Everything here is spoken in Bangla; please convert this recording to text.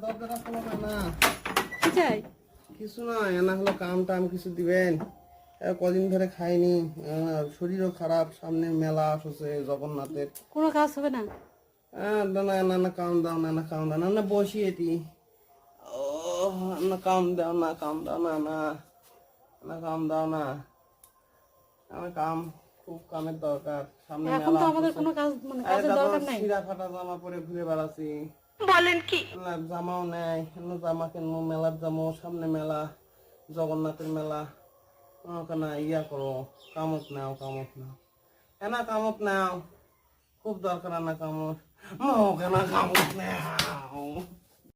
দরজাটা খোলা না। কি চাই? কিছু না, এনা হলো কাম টাম কিছু দিবেন। কদিন ধরে খাইনি, শরীরও খারাপ, সামনে মেলা আসছে জগন্নাথের। কোনো কাজ হবে না? না না না, কাম দাও না, না কাম দাও না, না বসি এটি। ও না, কাম দাও না, কাম দাও না, না না কাম দাও না। আমার কাম, খুব কামের দরকার, সামনে এখন মেলা তো আমাদের আসছে। কোনো কাজ মানে কাজের দরকার নাই। ছিঁড়া ফাটা জামা পরে ঘুরে বেড়াচ্ছি। বলেন কি? জামাও নেই, জামা কিনবো, মেলার জামো, সামনে মেলা, জগন্নাথের মেলা। ওখানে ইয়া করো, কামত নাও, কামত নাও, এনা কামত নাও, খুব দরকার না কামত, কেনা কামত নাও।